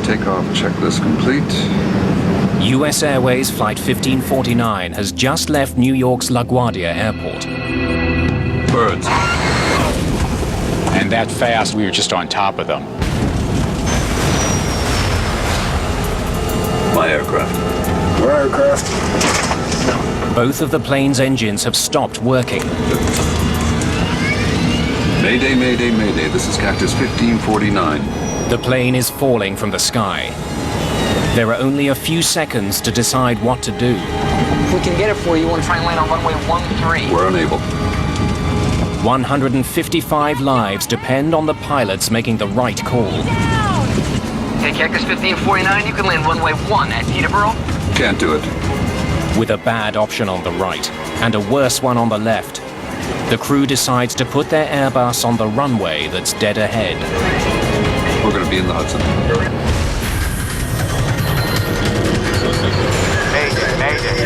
takeoff checklist complete. US Airways Flight 1549 has just left New York's LaGuardia Airport. Birds. And that fast, we were just on top of them. My aircraft. Your aircraft. Both of the plane's engines have stopped working. Mayday, mayday, mayday. This is Cactus 1549. The plane is falling from the sky. There are only a few seconds to decide what to do. If we can get it for you, you want to try and land on runway 13. We're unable. 155 lives depend on the pilots making the right call. Hey, Cactus 1549, you can land runway 1 at Peterborough. Can't do it. With a bad option on the right and a worse one on the left, the crew decides to put their Airbus on the runway that's dead ahead. We're going to be in the Hudson. Mayday, mayday.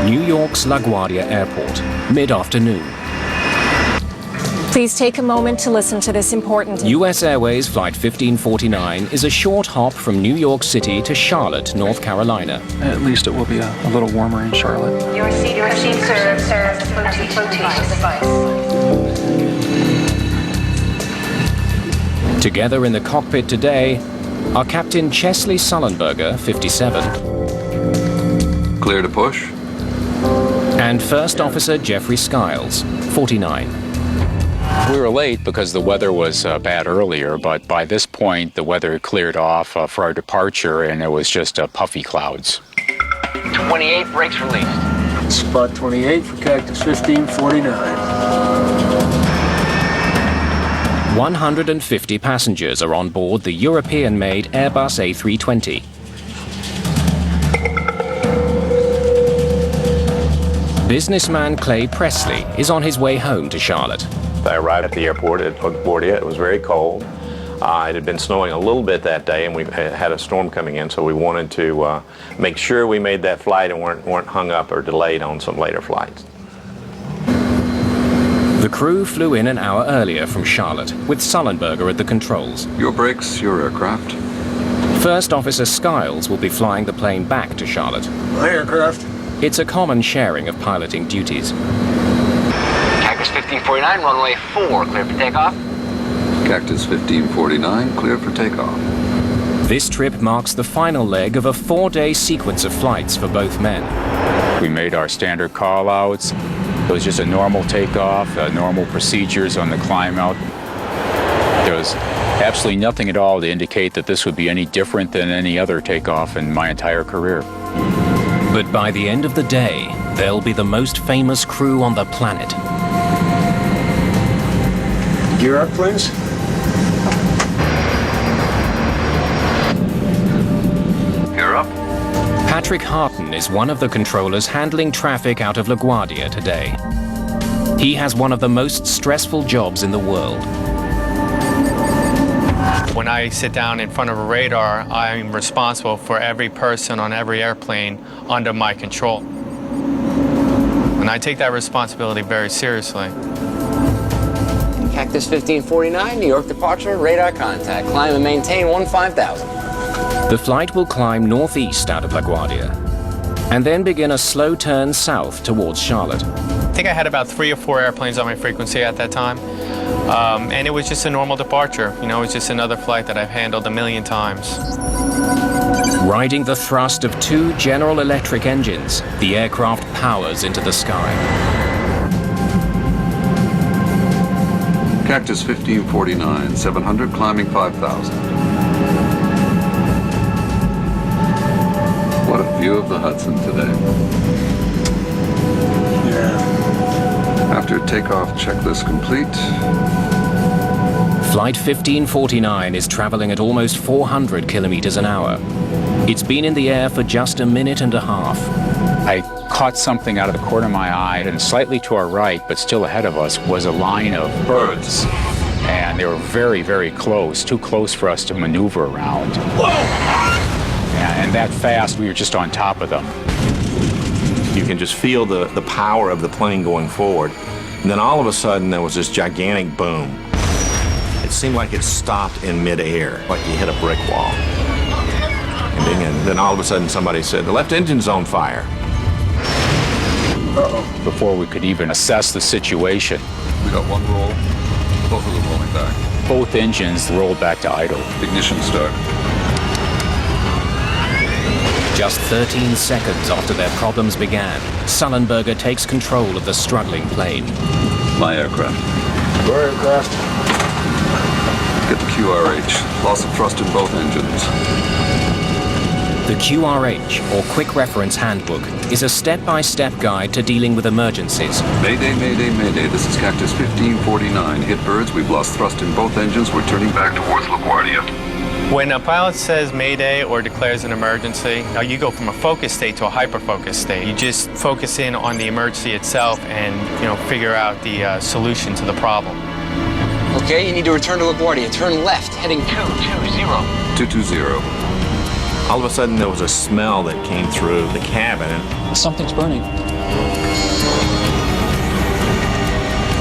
New York's LaGuardia Airport, mid-afternoon. Please take a moment to listen to this important... US Airways Flight 1549 is a short hop from New York City to Charlotte, North Carolina. At least it will be a little warmer in Charlotte. Your seat serves as a flotation device. Together in the cockpit today are Captain Chesley Sullenberger, 57, Clear to push. and First Officer Jeffrey Skiles, 49. We were late because the weather was bad earlier, but by this point, the weather had cleared off for our departure, and it was just puffy clouds. 28 brakes released. Spot 28 for Cactus 1549. 150 passengers are on board the European-made Airbus A320. Businessman Clay Presley is on his way home to Charlotte. I arrived at the airport at LaGuardia. It was very cold. It had been snowing a little bit that day, and we had a storm coming in, so we wanted to make sure we made that flight and weren't hung up or delayed on some later flights. The crew flew in an hour earlier from Charlotte, with Sullenberger at the controls. Your brakes, your aircraft. First Officer Skiles will be flying the plane back to Charlotte. My aircraft. It's a common sharing of piloting duties. Cactus 1549, runway 4, clear for takeoff. Cactus 1549, clear for takeoff. This trip marks the final leg of a 4-day sequence of flights for both men. We made our standard call-outs. It was just a normal takeoff, normal procedures on the climb out. There was absolutely nothing at all to indicate that this would be any different than any other takeoff in my entire career. But by the end of the day, they'll be the most famous crew on the planet. Gear up, please. Gear up. Patrick Harton is one of the controllers handling traffic out of LaGuardia today. He has one of the most stressful jobs in the world. When I sit down in front of a radar, I'm responsible for every person on every airplane under my control. And I take that responsibility very seriously. Cactus 1549, New York departure, radar contact. Climb and maintain 15,000. The flight will climb northeast out of LaGuardia and then begin a slow turn south towards Charlotte. I think I had about 3 or 4 airplanes on my frequency at that time. And it was just a normal departure. You know, it was just another flight that I've handled a million times. Riding the thrust of 2 General Electric engines, the aircraft powers into the sky. Cactus 1549, 700, climbing 5,000. What a view of the Hudson today. Yeah. After takeoff checklist complete. Flight 1549 is traveling at almost 400 kilometers an hour. It's been in the air for just a minute and a half. I caught something out of the corner of my eye, and slightly to our right, but still ahead of us, was a line of birds. And they were very, very close, too close for us to maneuver around. And that fast, we were just on top of them. You can just feel the power of the plane going forward. And then all of a sudden, there was this gigantic boom. It seemed like it stopped in midair, like you hit a brick wall. And then all of a sudden, somebody said, "The left engine's on fire." Uh-oh. Before we could even assess the situation, We got one roll, both of them rolling back. both engines rolled back to idle. Ignition start. Just 13 seconds after their problems began, Sullenberger takes control of the struggling plane. My aircraft. Your aircraft. Get the QRH. Loss of thrust in both engines. The QRH, or Quick Reference Handbook, is a step-by-step guide to dealing with emergencies. Mayday, mayday, mayday. This is Cactus 1549. Hit birds. We've lost thrust in both engines. We're turning back towards LaGuardia. When a pilot says Mayday or declares an emergency, you go from a focus state to a hyper-focus state. You just focus in on the emergency itself and, figure out the solution to the problem. Okay, you need to return to LaGuardia. Turn left, heading 220. 220. All of a sudden, there was a smell that came through the cabin. Something's burning.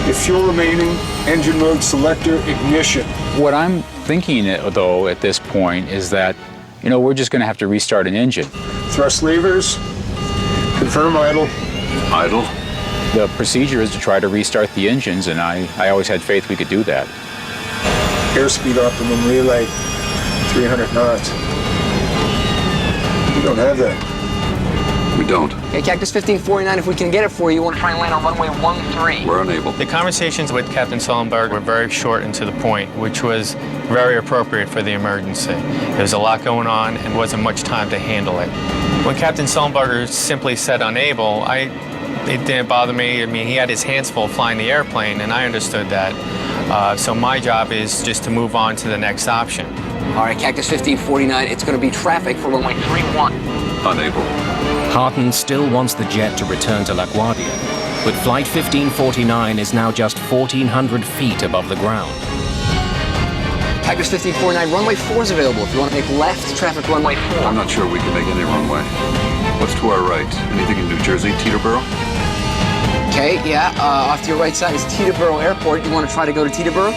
If fuel remaining, engine mode selector, ignition. What I'm thinking, though, at this point is that, we're just going to have to restart an engine. Thrust levers. Confirm idle. Idle. The procedure is to try to restart the engines, and I always had faith we could do that. Airspeed optimum relay. 300 knots. We don't have that. We don't. Okay, Cactus 1549, if we can get it for you, we want to try and land on runway 13. We're unable. The conversations with Captain Sullenberger were very short and to the point, which was very appropriate for the emergency. There was a lot going on and wasn't much time to handle it. When Captain Sullenberger simply said unable, it didn't bother me. I mean, he had his hands full flying the airplane, and I understood that. So my job is just to move on to the next option. All right, Cactus 1549, it's going to be traffic for runway 31. Unable. Harton still wants the jet to return to LaGuardia, but Flight 1549 is now just 1,400 feet above the ground. Cactus 1549, runway 4 is available. If you want to make left, traffic runway 4. I'm not sure we can make any runway. What's to our right? Anything in New Jersey, Teterboro? Okay, yeah, off to your right side is Teterboro Airport. You want to try to go to Teterboro?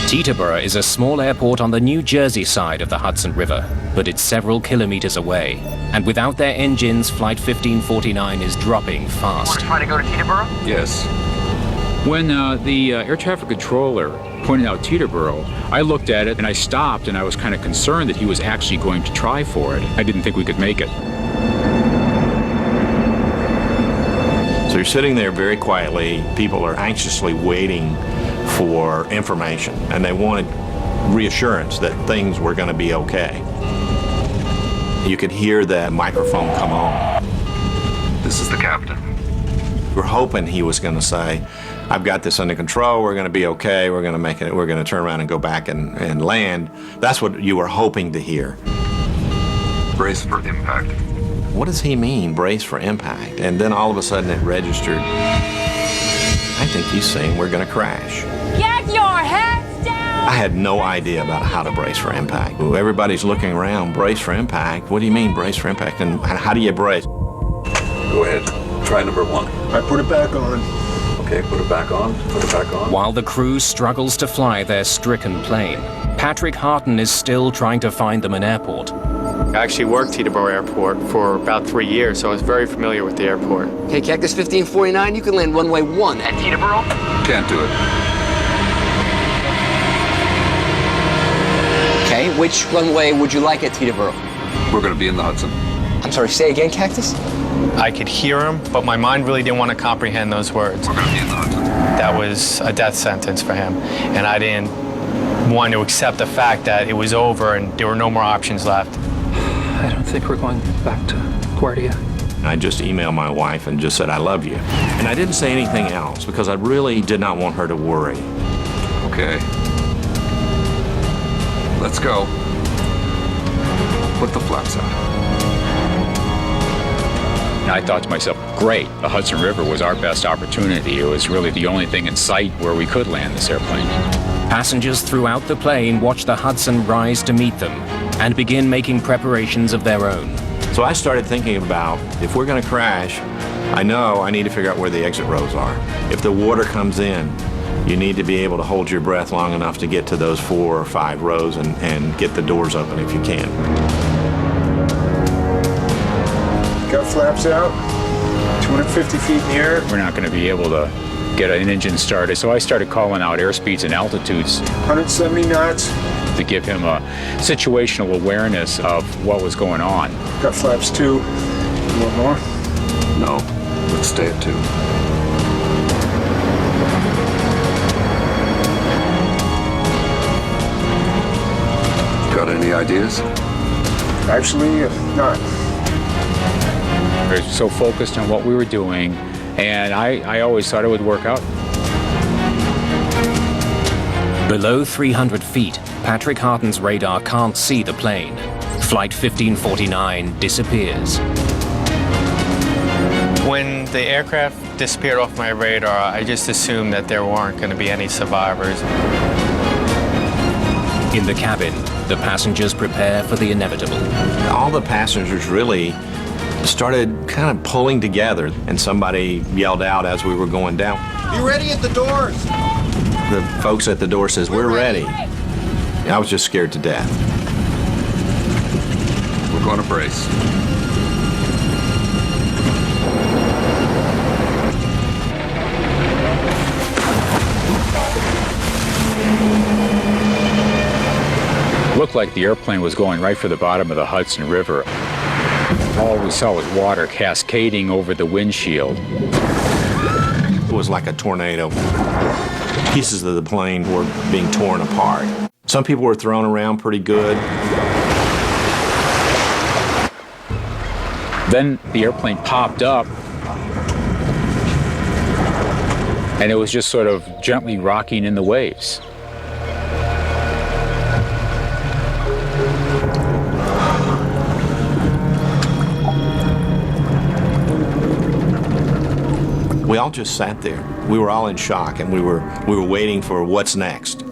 Teterboro is a small airport on the New Jersey side of the Hudson River, but it's several kilometers away. And without their engines, Flight 1549 is dropping fast. Want to try to go to Teterboro? Yes. When the air traffic controller pointed out Teterboro, I looked at it and I stopped, and I was kind of concerned that he was actually going to try for it. I didn't think we could make it. So you're sitting there very quietly. People are anxiously waiting for information, and they wanted reassurance that things were going to be okay. You could hear the microphone come on. This is the captain. We're hoping he was going to say, "I've got this under control, we're going to be okay, we're going to make it, we're going to turn around and go back and land." That's what you were hoping to hear. Brace for impact. What does he mean, brace for impact? And then all of a sudden it registered, I think he's saying we're going to crash. Get your heads down! I had no idea about how to brace for impact. Everybody's looking around, brace for impact. What do you mean brace for impact? And how do you brace? Go ahead. Try number 1. I put it back on. Okay, put it back on. Put it back on. While the crew struggles to fly their stricken plane, Patrick Harton is still trying to find them an airport. I actually worked Teterboro Airport for about 3 years, so I was very familiar with the airport. Okay, Cactus 1549, you can land runway 1 at Teterboro. Can't do it. Okay, which runway would you like at Teterboro? We're going to be in the Hudson. I'm sorry, say again, Cactus? I could hear him, but my mind really didn't want to comprehend those words. We're going to be in the Hudson. That was a death sentence for him, and I didn't want to accept the fact that it was over and there were no more options left. I don't think we're going back to LaGuardia. I just emailed my wife and just said, "I love you." And I didn't say anything else because I really did not want her to worry. Okay. Let's go. Put the flaps out. And I thought to myself, great, the Hudson River was our best opportunity. It was really the only thing in sight where we could land this airplane. Passengers throughout the plane watch the Hudson rise to meet them and begin making preparations of their own. So I started thinking about, if we're going to crash, I know I need to figure out where the exit rows are. If the water comes in, you need to be able to hold your breath long enough to get to those 4 or 5 rows and get the doors open if you can. Got flaps out, 250 feet in the air. We're not going to be able to get an engine started, so I started calling out airspeeds and altitudes. 170 knots. To give him a situational awareness of what was going on. Got flaps 2. A little more. No, let's stay at 2. Got any ideas? Actually, not. We were so focused on what we were doing, and I always thought it would work out. Below 300 feet, Patrick Harton's radar can't see the plane. Flight 1549 disappears. When the aircraft disappeared off my radar, I just assumed that there weren't going to be any survivors. In the cabin, the passengers prepare for the inevitable. All the passengers really started kind of pulling together, and somebody yelled out as we were going down, "Be ready at the doors!" The folks at the door says, "We're ready." I was just scared to death. We're going to brace. Looked like the airplane was going right for the bottom of the Hudson River. All we saw was water cascading over the windshield. It was like a tornado. Pieces of the plane were being torn apart. Some people were thrown around pretty good. Then the airplane popped up, and it was just sort of gently rocking in the waves. We all just sat there. We were all in shock, and we were waiting for what's next.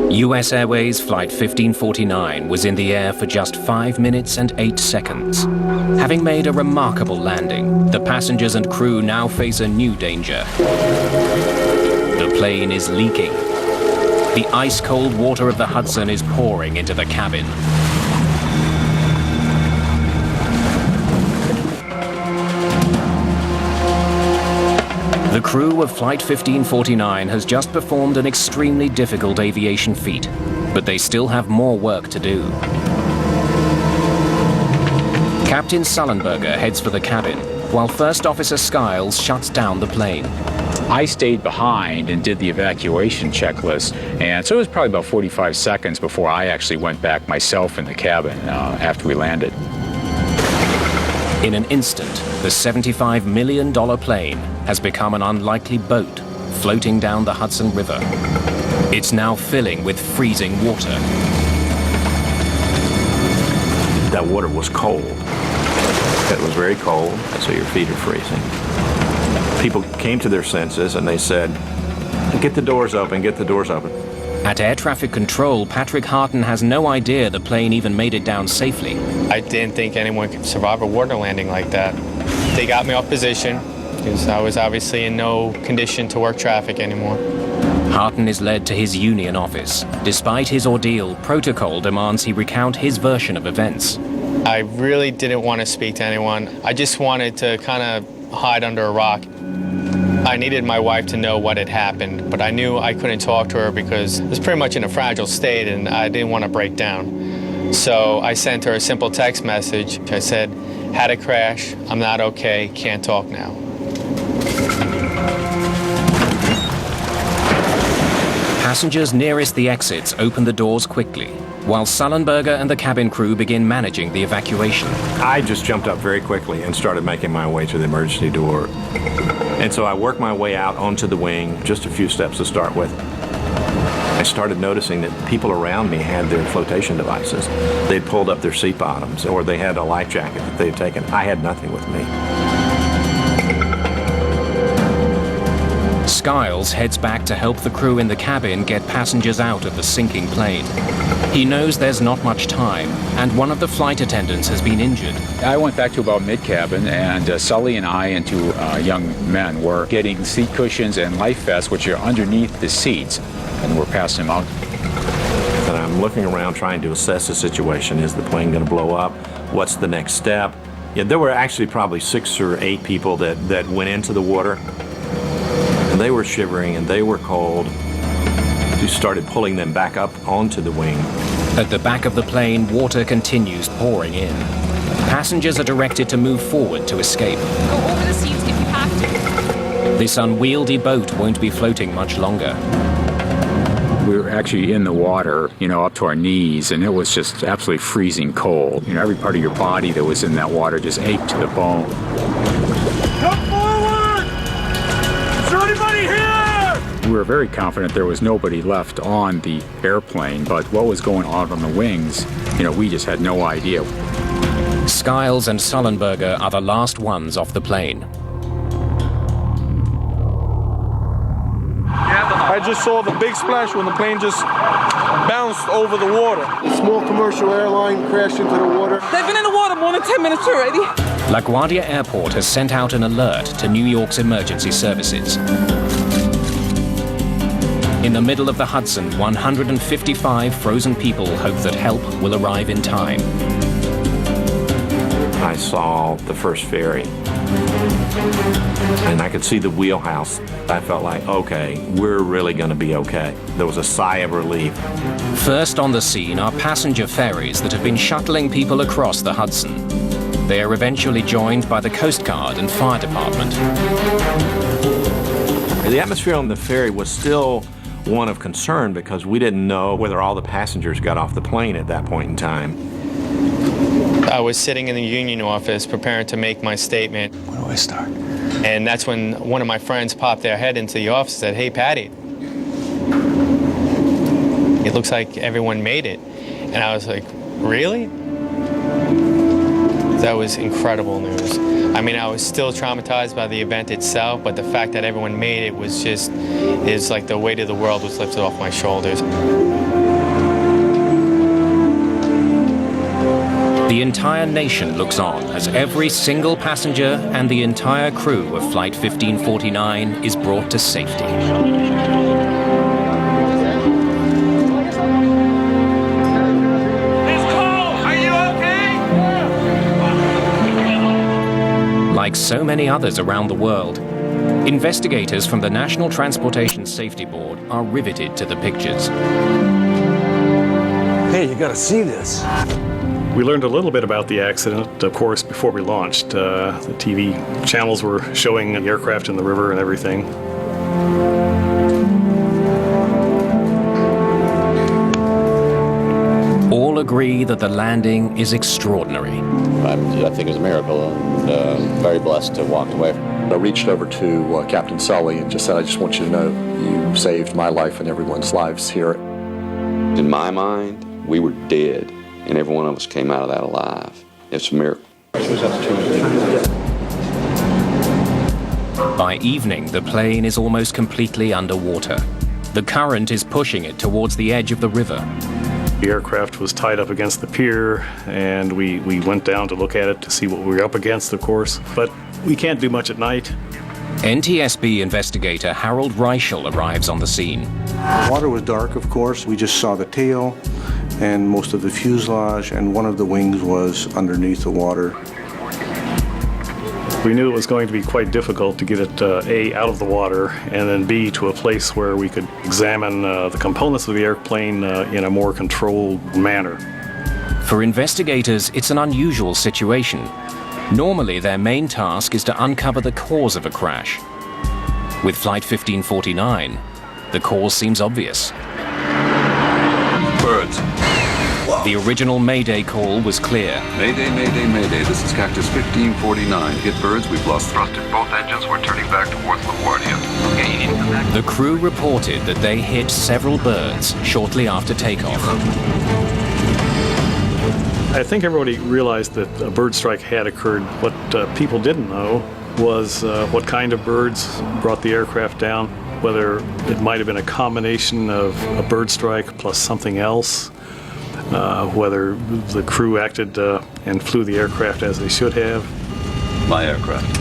US Airways Flight 1549 was in the air for just 5 minutes and 8 seconds. Having made a remarkable landing, the passengers and crew now face a new danger. The plane is leaking. The ice-cold water of the Hudson is pouring into the cabin. The crew of Flight 1549 has just performed an extremely difficult aviation feat, but they still have more work to do. Captain Sullenberger heads for the cabin, while First Officer Skiles shuts down the plane. I stayed behind and did the evacuation checklist, and so it was probably about 45 seconds before I actually went back myself in the cabin after we landed. In an instant, the $75 million plane has become an unlikely boat floating down the Hudson River. It's now filling with freezing water. That water was cold. It was very cold, and so your feet are freezing. People came to their senses and they said, "Get the doors open, get the doors open." At air traffic control, Patrick Harton has no idea the plane even made it down safely. I didn't think anyone could survive a water landing like that. They got me off position because I was obviously in no condition to work traffic anymore. Harton is led to his union office. Despite his ordeal, protocol demands he recount his version of events. I really didn't want to speak to anyone. I just wanted to kind of hide under a rock. I needed my wife to know what had happened, but I knew I couldn't talk to her because I was pretty much in a fragile state and I didn't want to break down. So I sent her a simple text message. I said, "Had a crash, I'm not okay, can't talk now." Passengers nearest the exits open the doors quickly, while Sullenberger and the cabin crew begin managing the evacuation. I just jumped up very quickly and started making my way to the emergency door. And so I worked my way out onto the wing, just a few steps to start with. I started noticing that people around me had their flotation devices. They'd pulled up their seat bottoms, or they had a life jacket that they had taken. I had nothing with me. Skiles heads back to help the crew in the cabin get passengers out of the sinking plane. He knows there's not much time, and one of the flight attendants has been injured. I went back to about mid-cabin, and Sully and I and two young men were getting seat cushions and life vests, which are underneath the seats, and we're passing them out. And I'm looking around trying to assess the situation. Is the plane going to blow up? What's the next step? Yeah, there were actually probably 6 or 8 people that went into the water. And they were shivering and they were cold. We started pulling them back up onto the wing. At the back of the plane, water continues pouring in. Passengers are directed to move forward to escape. Go over the seats if you have to. This unwieldy boat won't be floating much longer. We were actually in the water, up to our knees, and it was just absolutely freezing cold. Every part of your body that was in that water just ached to the bone. Come forward! Is there anybody here? We were very confident there was nobody left on the airplane, but what was going on the wings, we just had no idea. Skiles and Sullenberger are the last ones off the plane. I just saw the big splash when the plane just bounced over the water. A small commercial airline crashed into the water. They've been in the water more than 10 minutes already. LaGuardia Airport has sent out an alert to New York's emergency services. In the middle of the Hudson, 155 frozen people hope that help will arrive in time. I saw the first ferry, and I could see the wheelhouse. I felt like, okay, we're really going to be okay. There was a sigh of relief. First on the scene are passenger ferries that have been shuttling people across the Hudson. They are eventually joined by the Coast Guard and fire department. The atmosphere on the ferry was still one of concern because we didn't know whether all the passengers got off the plane at that point in time. I was sitting in the union office preparing to make my statement. Where do I start? And that's when one of my friends popped their head into the office and said, "Hey, Patty, it looks like everyone made it." And I was like, "Really?" That was incredible news. I mean, I was still traumatized by the event itself, but the fact that everyone made it was just, it's like the weight of the world was lifted off my shoulders. The entire nation looks on as every single passenger and the entire crew of Flight 1549 is brought to safety. Like so many others around the world, investigators from the National Transportation Safety Board are riveted to the pictures. Hey, you gotta see this. We learned a little bit about the accident, of course, before we launched. The TV channels were showing the aircraft in the river and everything. All agree that the landing is extraordinary. I think it was a miracle, and very blessed to have walked away. I reached over to Captain Sully and just said, "I just want you to know you saved my life and everyone's lives here." In my mind, we were dead, and every one of us came out of that alive. It's a miracle. By evening, the plane is almost completely underwater. The current is pushing it towards the edge of the river. The aircraft was tied up against the pier, and we went down to look at it to see what we were up against, of course. But we can't do much at night. NTSB investigator Harold Reichel arrives on the scene. The water was dark, of course. We just saw the tail and most of the fuselage, and one of the wings was underneath the water. We knew it was going to be quite difficult to get it, A, out of the water, and then B, to a place where we could examine the components of the airplane in a more controlled manner. For investigators, it's an unusual situation. Normally, their main task is to uncover the cause of a crash. With Flight 1549, the cause seems obvious. Birds. Whoa! The original Mayday call was clear. Mayday, Mayday, Mayday. This is Cactus 1549. Hit birds. We've lost thrust in both engines. We're turning back towards LaGuardia. Okay, you need to come back. The crew reported that they hit several birds shortly after takeoff. I think everybody realized that a bird strike had occurred. What people didn't know was what kind of birds brought the aircraft down, whether it might have been a combination of a bird strike plus something else, whether the crew acted and flew the aircraft as they should have. My aircraft.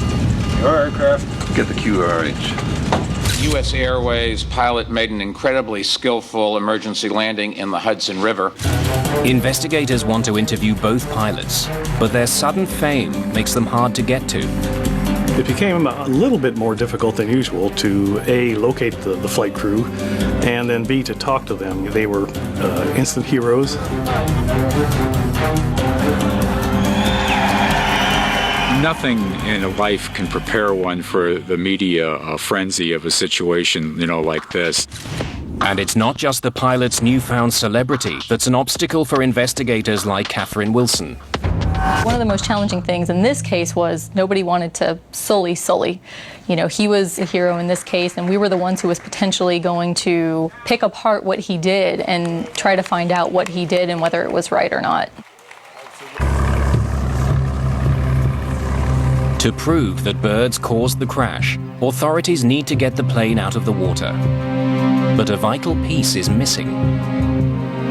Your aircraft. Get the QRH. U.S. Airways pilot made an incredibly skillful emergency landing in the Hudson River. Investigators want to interview both pilots, but their sudden fame makes them hard to get to. It became a little bit more difficult than usual to A, locate the flight crew, and then B, to talk to them. They were instant heroes. Nothing in life can prepare one for the media frenzy of a situation, like this. And it's not just the pilot's newfound celebrity that's an obstacle for investigators like Catherine Wilson. One of the most challenging things in this case was nobody wanted to sully Sully. He was a hero in this case, and we were the ones who was potentially going to pick apart what he did and try to find out what he did and whether it was right or not. To prove that birds caused the crash, authorities need to get the plane out of the water. But a vital piece is missing.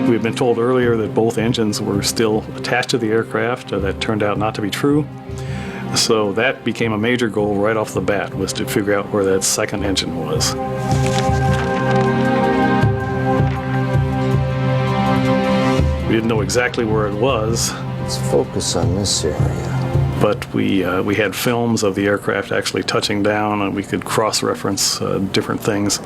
We had been told earlier that both engines were still attached to the aircraft. That turned out not to be true. So that became a major goal right off the bat, was to figure out where that second engine was. We didn't know exactly where it was. Let's focus on this area. But we had films of the aircraft actually touching down, and we could cross-reference different things.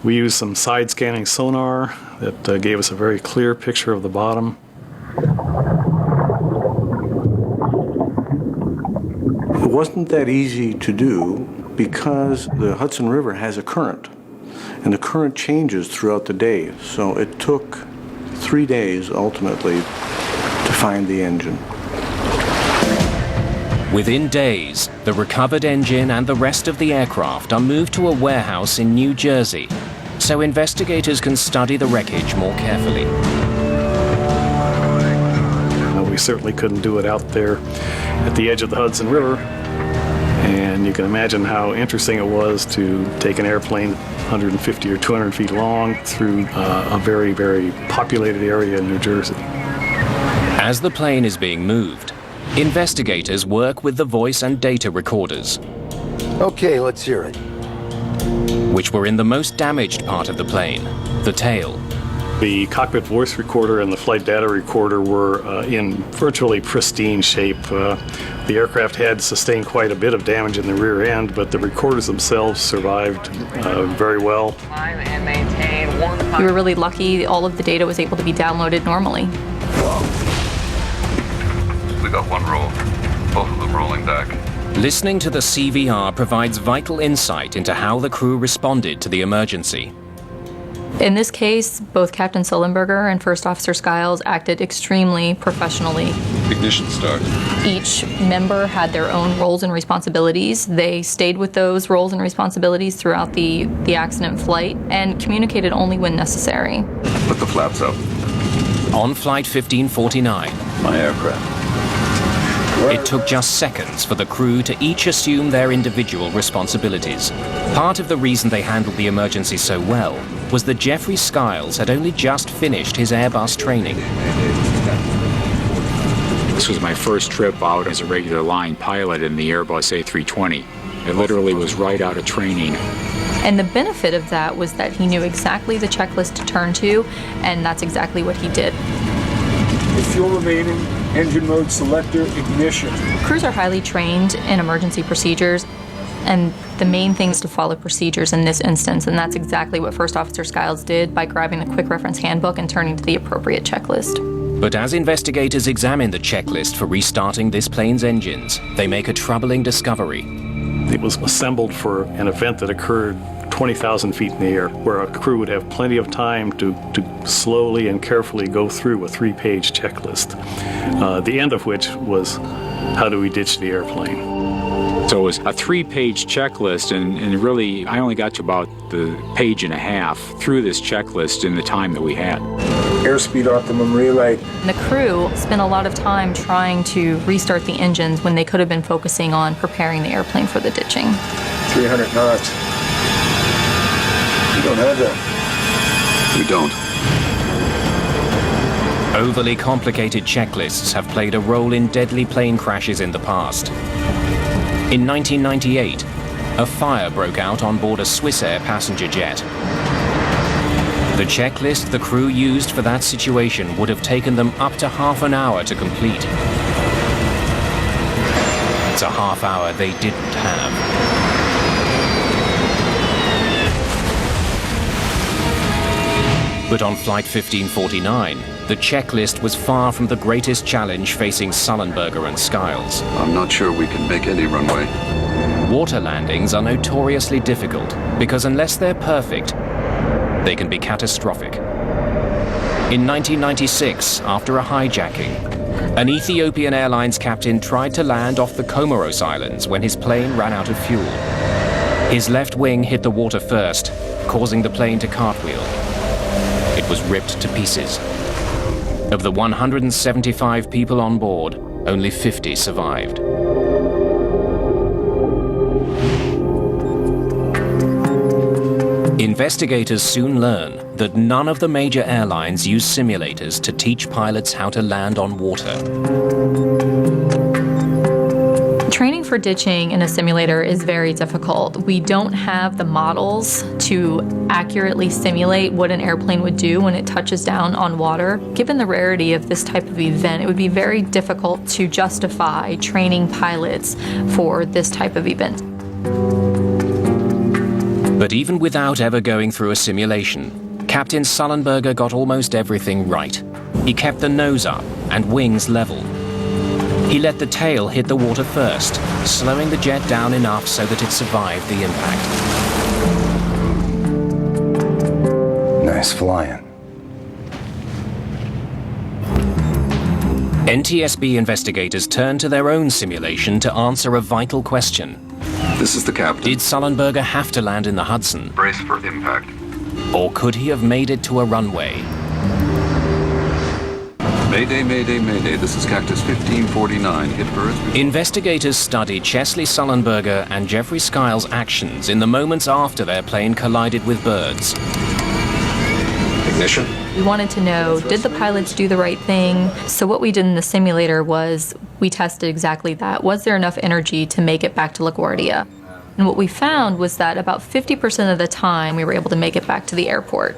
We used some side-scanning sonar that gave us a very clear picture of the bottom. It wasn't that easy to do because the Hudson River has a current, and the current changes throughout the day. So it took 3 days, ultimately, to find the engine. Within days, the recovered engine and the rest of the aircraft are moved to a warehouse in New Jersey, so investigators can study the wreckage more carefully. We certainly couldn't do it out there at the edge of the Hudson River, and you can imagine how interesting it was to take an airplane 150 or 200 feet long through a very, very populated area in New Jersey. As the plane is being moved, investigators work with the voice and data recorders. Okay, let's hear it. Which were in the most damaged part of the plane, the tail. The cockpit voice recorder and the flight data recorder were in virtually pristine shape. The aircraft had sustained quite a bit of damage in the rear end, but the recorders themselves survived very well. We were really lucky. All of the data was able to be downloaded normally. We got one roll. Both of them rolling back. Listening to the CVR provides vital insight into how the crew responded to the emergency. In this case, both Captain Sullenberger and First Officer Skiles acted extremely professionally. Ignition start. Each member had their own roles and responsibilities. They stayed with those roles and responsibilities throughout the accident flight and communicated only when necessary. Put the flaps up. On Flight 1549, my aircraft. It took just seconds for the crew to each assume their individual responsibilities. Part of the reason they handled the emergency so well was that Jeffrey Skiles had only just finished his Airbus training. This was my first trip out as a regular line pilot in the Airbus A320. It literally was right out of training. And the benefit of that was that he knew exactly the checklist to turn to, and that's exactly what he did. Fuel remaining, engine mode selector, ignition. Crews are highly trained in emergency procedures, and the main thing is to follow procedures in this instance, and that's exactly what First Officer Skiles did by grabbing the quick reference handbook and turning to the appropriate checklist. But as investigators examine the checklist for restarting this plane's engines, they make a troubling discovery. It was assembled for an event that occurred 20,000 feet in the air, where a crew would have plenty of time to slowly and carefully go through a 3-page checklist, the end of which was, how do we ditch the airplane? So it was a 3-page checklist, and really I only got to about the page and a half through this checklist in the time that we had. Airspeed optimum relay. And the crew spent a lot of time trying to restart the engines when they could have been focusing on preparing the airplane for the ditching. 300 knots. You don't have that. We don't. Overly complicated checklists have played a role in deadly plane crashes in the past. In 1998, a fire broke out on board a Swissair passenger jet. The checklist the crew used for that situation would have taken them up to half an hour to complete. It's a half hour they didn't have. But on Flight 1549, the checklist was far from the greatest challenge facing Sullenberger and Skiles. I'm not sure we can make any runway. Water landings are notoriously difficult because unless they're perfect, they can be catastrophic. In 1996, after a hijacking, an Ethiopian Airlines captain tried to land off the Comoros Islands when his plane ran out of fuel. His left wing hit the water first, causing the plane to cartwheel. It was ripped to pieces. Of the 175 people on board, only 50 survived. Investigators soon learn that none of the major airlines use simulators to teach pilots how to land on water. Training for ditching in a simulator is very difficult. We don't have the models to accurately simulate what an airplane would do when it touches down on water. Given the rarity of this type of event, it would be very difficult to justify training pilots for this type of event. But even without ever going through a simulation, Captain Sullenberger got almost everything right. He kept the nose up and wings level. He let the tail hit the water first, slowing the jet down enough so that it survived the impact. Nice flying. NTSB investigators turned to their own simulation to answer a vital question. This is the captain. Did Sullenberger have to land in the Hudson? Brace for impact. Or could he have made it to a runway? Mayday, mayday, mayday. This is Cactus 1549. Hit birds. Investigators studied Chesley Sullenberger and Jeffrey Skiles' actions in the moments after their plane collided with birds. Ignition. We wanted to know, did the pilots do the right thing? So what we did in the simulator was we tested exactly that. Was there enough energy to make it back to LaGuardia? And what we found was that about 50% of the time we were able to make it back to the airport.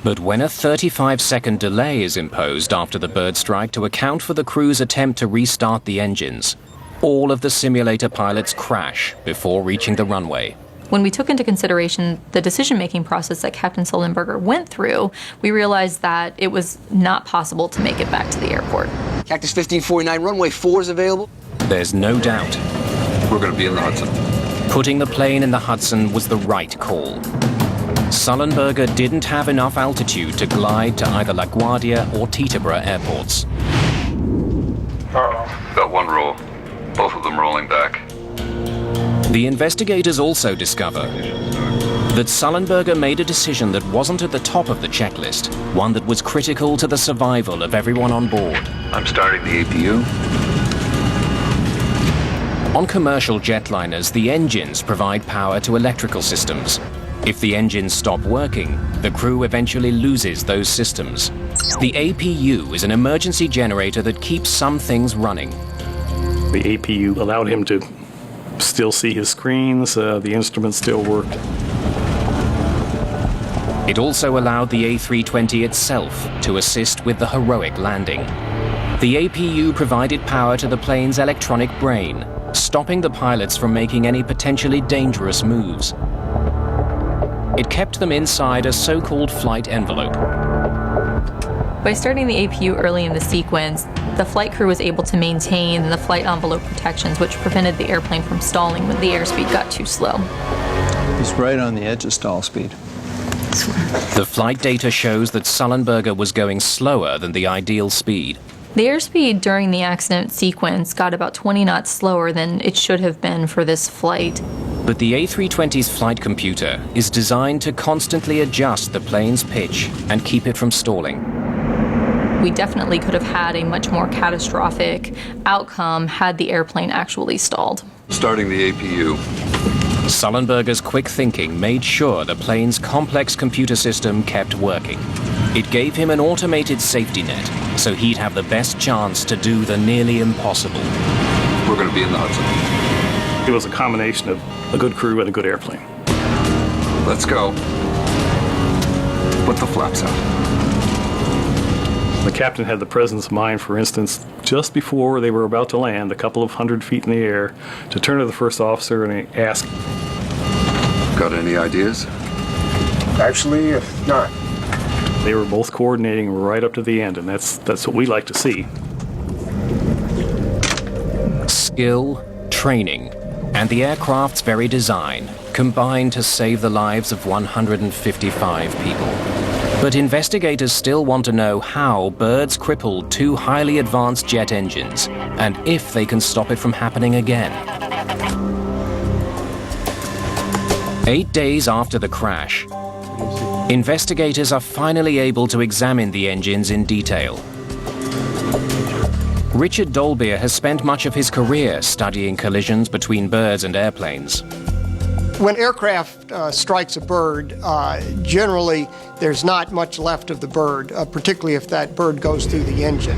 But when a 35-second delay is imposed after the bird strike to account for the crew's attempt to restart the engines, all of the simulator pilots crash before reaching the runway. When we took into consideration the decision-making process that Captain Sullenberger went through, we realized that it was not possible to make it back to the airport. Cactus 1549, runway 4 is available. There's no doubt. We're going to be in the Hudson. Putting the plane in the Hudson was the right call. Sullenberger didn't have enough altitude to glide to either LaGuardia or Teterboro airports. Got one roll. Both of them rolling back. The investigators also discover that Sullenberger made a decision that wasn't at the top of the checklist, one that was critical to the survival of everyone on board. I'm starting the APU. On commercial jetliners, the engines provide power to electrical systems. If the engines stop working, the crew eventually loses those systems. The APU is an emergency generator that keeps some things running. The APU allowed him to still see his screens, the instruments still worked. It also allowed the A320 itself to assist with the heroic landing. The APU provided power to the plane's electronic brain, stopping the pilots from making any potentially dangerous moves. It kept them inside a so-called flight envelope. By starting the APU early in the sequence, the flight crew was able to maintain the flight envelope protections, which prevented the airplane from stalling when the airspeed got too slow. He's right on the edge of stall speed. The flight data shows that Sullenberger was going slower than the ideal speed. The airspeed during the accident sequence got about 20 knots slower than it should have been for this flight. But the A320's flight computer is designed to constantly adjust the plane's pitch and keep it from stalling. We definitely could have had a much more catastrophic outcome had the airplane actually stalled. Starting the APU. Sullenberger's quick thinking made sure the plane's complex computer system kept working. It gave him an automated safety net, so he'd have the best chance to do the nearly impossible. We're going to be in the Hudson. It was a combination of a good crew and a good airplane. Let's go. Put the flaps out. The captain had the presence of mind, for instance, just before they were about to land, a couple of 100 feet in the air, to turn to the first officer and ask, "Got any ideas?" Actually, not. They were both coordinating right up to the end, and that's what we like to see. Skill, training, and the aircraft's very design combined to save the lives of 155 people. But investigators still want to know how birds crippled two highly advanced jet engines, and if they can stop it from happening again. 8 days after the crash, investigators are finally able to examine the engines in detail. Richard Dolbear has spent much of his career studying collisions between birds and airplanes. When aircraft strikes a bird, generally there's not much left of the bird, particularly if that bird goes through the engine.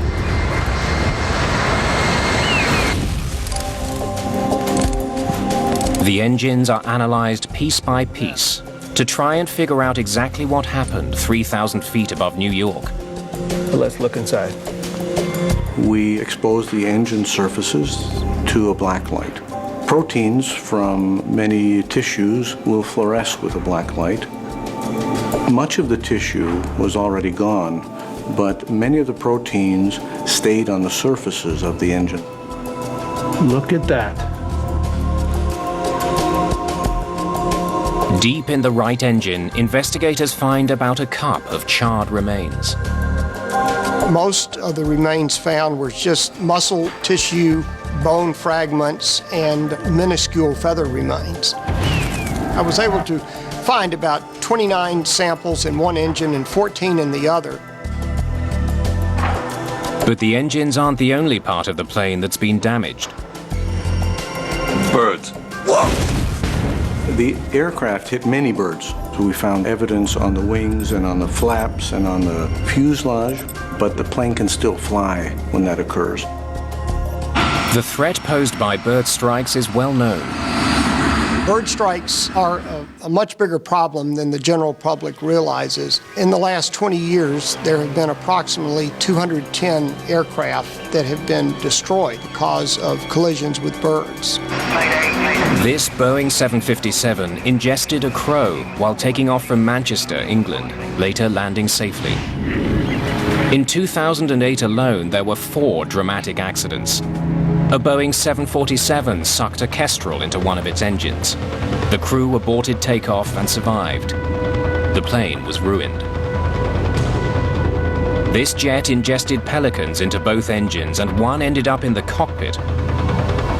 The engines are analyzed piece by piece to try and figure out exactly what happened 3,000 feet above New York. Let's look inside. We expose the engine surfaces to a black light. Proteins from many tissues will fluoresce with a black light. Much of the tissue was already gone, but many of the proteins stayed on the surfaces of the engine. Look at that. Deep in the right engine, investigators find about a cup of charred remains. Most of the remains found were just muscle tissue, bone fragments, and minuscule feather remains. I was able to find about 29 samples in one engine and 14 in the other. But the engines aren't the only part of the plane that's been damaged. Birds. Whoa! The aircraft hit many birds. So we found evidence on the wings and on the flaps and on the fuselage, but the plane can still fly when that occurs. The threat posed by bird strikes is well known. Bird strikes are a much bigger problem than the general public realizes. In the last 20 years, there have been approximately 210 aircraft that have been destroyed because of collisions with birds. This Boeing 757 ingested a crow while taking off from Manchester, England, later landing safely. In 2008 alone, there were 4 dramatic accidents. A Boeing 747 sucked a kestrel into one of its engines. The crew aborted takeoff and survived. The plane was ruined. This jet ingested pelicans into both engines, and one ended up in the cockpit.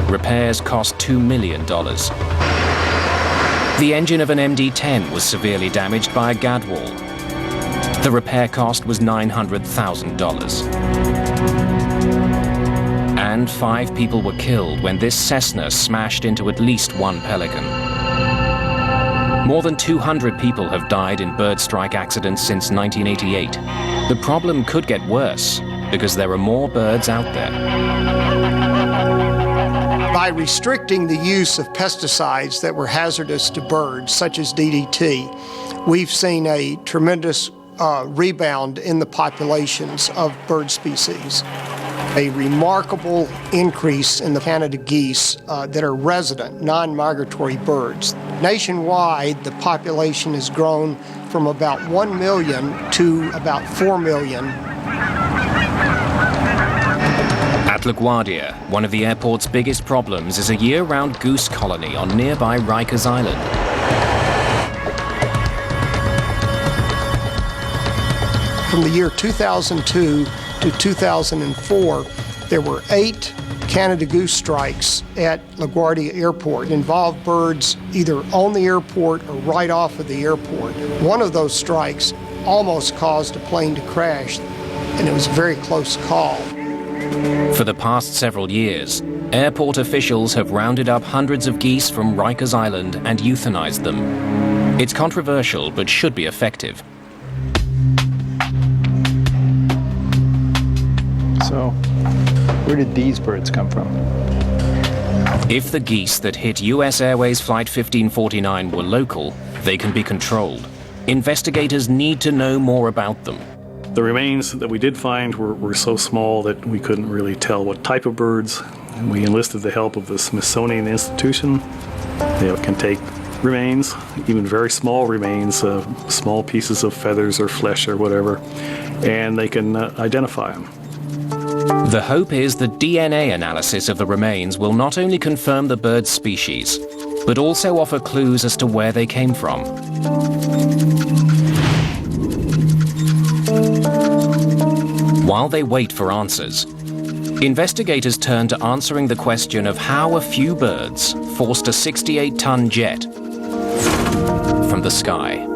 Repairs cost $2 million. The engine of an MD-10 was severely damaged by a gadwall. The repair cost was $900,000. And 5 people were killed when this Cessna smashed into at least one pelican. More than 200 people have died in bird strike accidents since 1988. The problem could get worse because there are more birds out there. By restricting the use of pesticides that were hazardous to birds, such as DDT, we've seen a tremendous rebound in the populations of bird species. A remarkable increase in the Canada geese that are resident, non-migratory birds. Nationwide, the population has grown from about 1 million to about 4 million. At LaGuardia, one of the airport's biggest problems is a year-round goose colony on nearby Rikers Island. From the year 2002 to 2004, there were 8 Canada goose strikes at LaGuardia Airport. It involved birds either on the airport or right off of the airport. One of those strikes almost caused a plane to crash, and it was a very close call. For the past several years, airport officials have rounded up hundreds of geese from Rikers Island and euthanized them. It's controversial, but should be effective. So, where did these birds come from? If the geese that hit US Airways Flight 1549 were local, they can be controlled. Investigators need to know more about them. The remains that we did find were so small that we couldn't really tell what type of birds. We enlisted the help of the Smithsonian Institution. They can take remains, even very small remains, small pieces of feathers or flesh or whatever, and they can identify them. The hope is that DNA analysis of the remains will not only confirm the bird's species, but also offer clues as to where they came from. While they wait for answers, investigators turn to answering the question of how a few birds forced a 68-ton jet from the sky.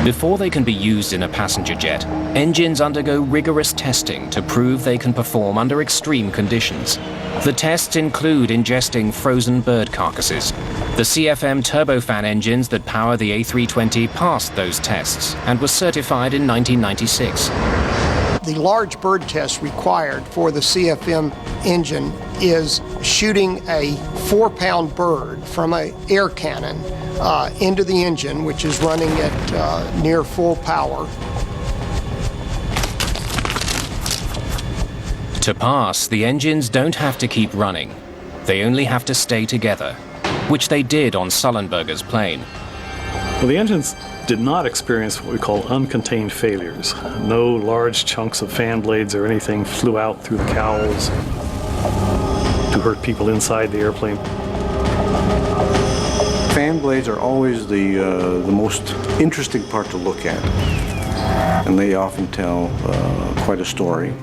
Before they can be used in a passenger jet, engines undergo rigorous testing to prove they can perform under extreme conditions. The tests include ingesting frozen bird carcasses. The CFM turbofan engines that power the A320 passed those tests and were certified in 1996. The large bird test required for the CFM engine is shooting a 4-pound bird from an air cannon into the engine, which is running at near full power. To pass, the engines don't have to keep running. They only have to stay together, which they did on Sullenberger's plane. Well, the engines did not experience what we call uncontained failures. No large chunks of fan blades or anything flew out through the cowls to hurt people inside the airplane. Fan blades are always the most interesting part to look at, and they often tell quite a story.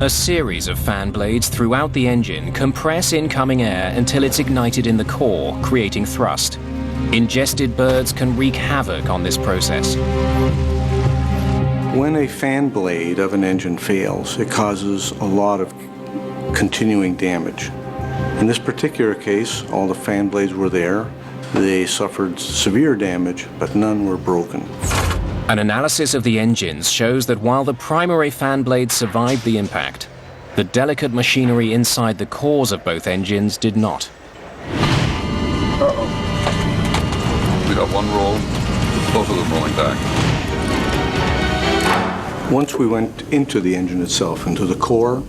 A series of fan blades throughout the engine compress incoming air until it's ignited in the core, creating thrust. Ingested birds can wreak havoc on this process. When a fan blade of an engine fails, it causes a lot of continuing damage. In this particular case, all the fan blades were there. They suffered severe damage, but none were broken. An analysis of the engines shows that while the primary fan blades survived the impact, the delicate machinery inside the cores of both engines did not. Uh-oh. We got one roll, both of them rolling back. Once we went into the engine itself, into the core,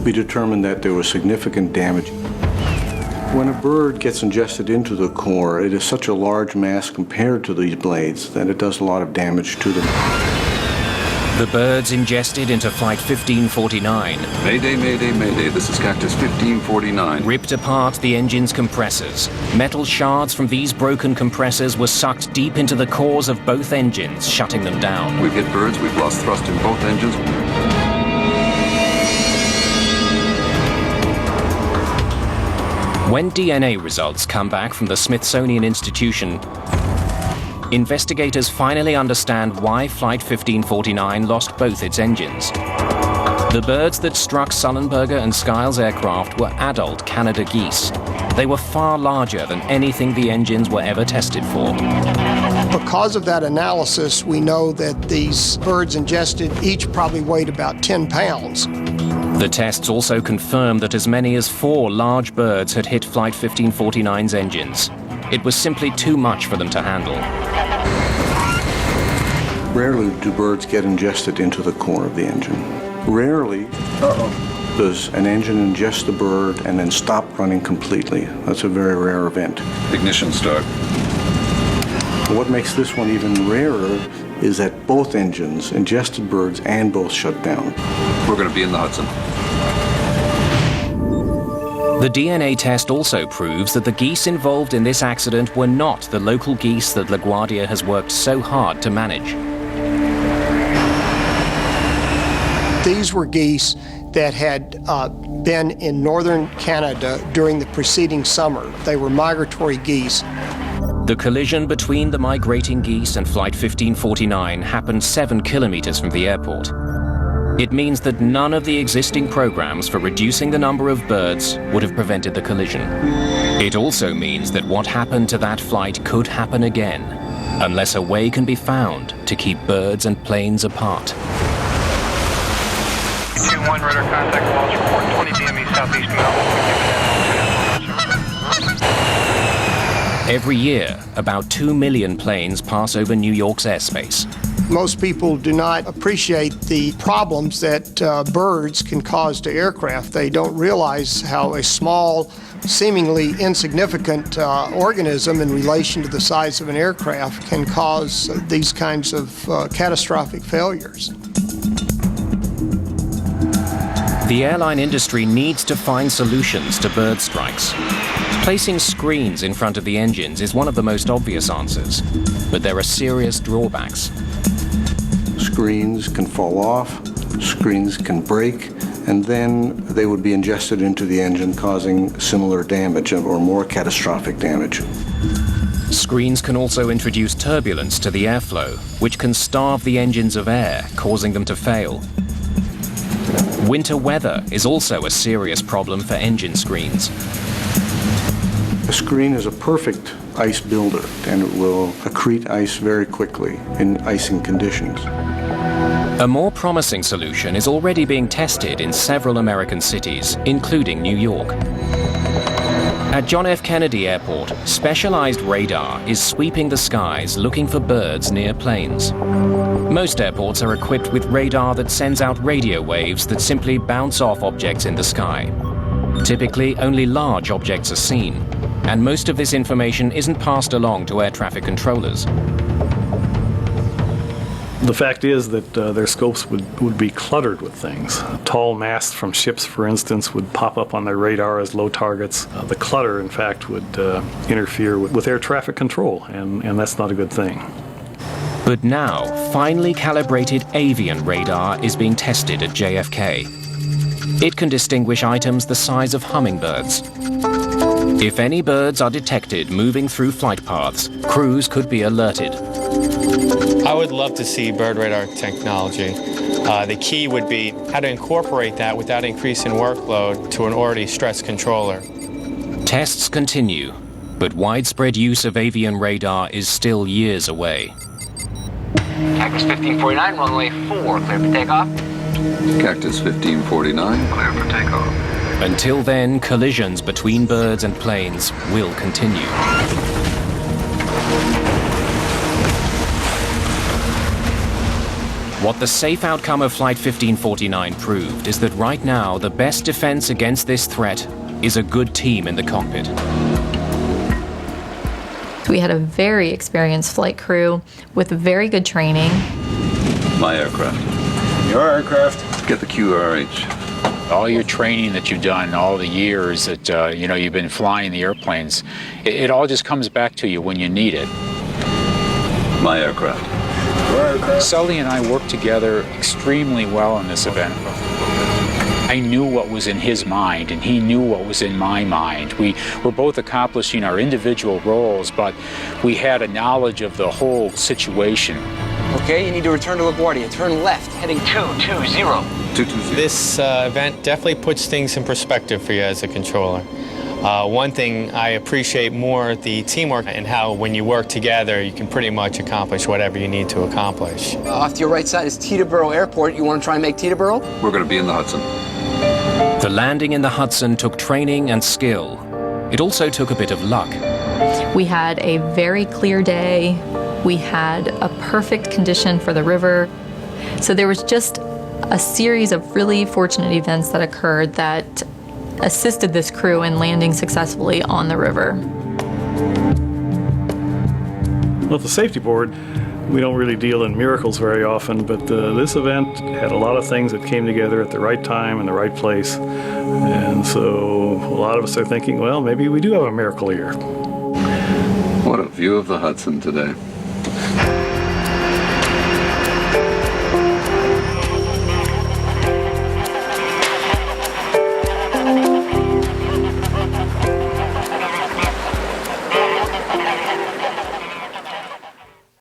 we determined that there was significant damage. When a bird gets ingested into the core, it is such a large mass compared to these blades that it does a lot of damage to them. The birds ingested into Flight 1549. Mayday, mayday, mayday. This is Cactus 1549. Ripped apart the engine's compressors. Metal shards from these broken compressors were sucked deep into the cores of both engines, shutting them down. We've hit birds, we've lost thrust in both engines. When DNA results come back from the Smithsonian Institution, investigators finally understand why Flight 1549 lost both its engines. The birds that struck Sullenberger and Skiles aircraft were adult Canada geese. They were far larger than anything the engines were ever tested for. Because of that analysis, we know that these birds ingested each probably weighed about 10 pounds. The tests also confirmed that as many as 4 large birds had hit Flight 1549's engines. It was simply too much for them to handle. Rarely do birds get ingested into the core of the engine. Rarely does an engine ingest the bird and then stop running completely. That's a very rare event. Ignition start. What makes this one even rarer is that both engines ingested birds and both shut down. We're going to be in the Hudson. The DNA test also proves that the geese involved in this accident were not the local geese that LaGuardia has worked so hard to manage. These were geese that had been in northern Canada during the preceding summer. They were migratory geese. The collision between the migrating geese and Flight 1549 happened 7 kilometers from the airport. It means that none of the existing programs for reducing the number of birds would have prevented the collision. It also means that what happened to that flight could happen again, unless a way can be found to keep birds and planes apart. 2-1 radar contact, Walsh report 20 DME southeast mountain. Every year, about 2 million planes pass over New York's airspace. Most people do not appreciate the problems that birds can cause to aircraft. They don't realize how a small, seemingly insignificant organism in relation to the size of an aircraft can cause these kinds of catastrophic failures. The airline industry needs to find solutions to bird strikes. Placing screens in front of the engines is one of the most obvious answers, but there are serious drawbacks. Screens can fall off, screens can break, and then they would be ingested into the engine, causing similar damage or more catastrophic damage. Screens can also introduce turbulence to the airflow, which can starve the engines of air, causing them to fail. Winter weather is also a serious problem for engine screens. A screen is a perfect ice builder, and it will accrete ice very quickly in icing conditions. A more promising solution is already being tested in several American cities, including New York. At John F. Kennedy Airport, specialized radar is sweeping the skies looking for birds near planes. Most airports are equipped with radar that sends out radio waves that simply bounce off objects in the sky. Typically, only large objects are seen, and most of this information isn't passed along to air traffic controllers. The fact is that their scopes would be cluttered with things. Tall masts from ships, for instance, would pop up on their radar as low targets. The clutter, in fact, would interfere with air traffic control, and that's not a good thing. But now, finely calibrated avian radar is being tested at JFK. It can distinguish items the size of hummingbirds. If any birds are detected moving through flight paths, crews could be alerted. I would love to see bird radar technology. The key would be how to incorporate that without increasing workload to an already stressed controller. Tests continue, but widespread use of avian radar is still years away. Cactus 1549, runway 4, clear for takeoff. Cactus 1549, clear for takeoff. Until then, collisions between birds and planes will continue. What the safe outcome of Flight 1549 proved is that right now the best defense against this threat is a good team in the cockpit. We had a very experienced flight crew with very good training. My aircraft. Your aircraft. Get the QRH. All your training that you've done, all the years that you've been flying the airplanes, it all just comes back to you when you need it. My aircraft. Sully and I worked together extremely well on this event. I knew what was in his mind, and he knew what was in my mind. We were both accomplishing our individual roles, but we had a knowledge of the whole situation. Okay, you need to return to LaGuardia. Turn left, heading 220. 220. This event definitely puts things in perspective for you as a controller. One thing I appreciate more, the teamwork and how when you work together, you can pretty much accomplish whatever you need to accomplish. Off to your right side is Teterboro Airport. You want to try and make Teterboro? We're going to be in the Hudson. The landing in the Hudson took training and skill. It also took a bit of luck. We had a very clear day. We had a perfect condition for the river. So there was just a series of really fortunate events that occurred that assisted this crew in landing successfully on the river. Well, the safety board We don't really deal in miracles very often, but this event had a lot of things that came together at the right time and the right place. And so a lot of us are thinking, well, maybe we do have a miracle here. What a view of the Hudson today.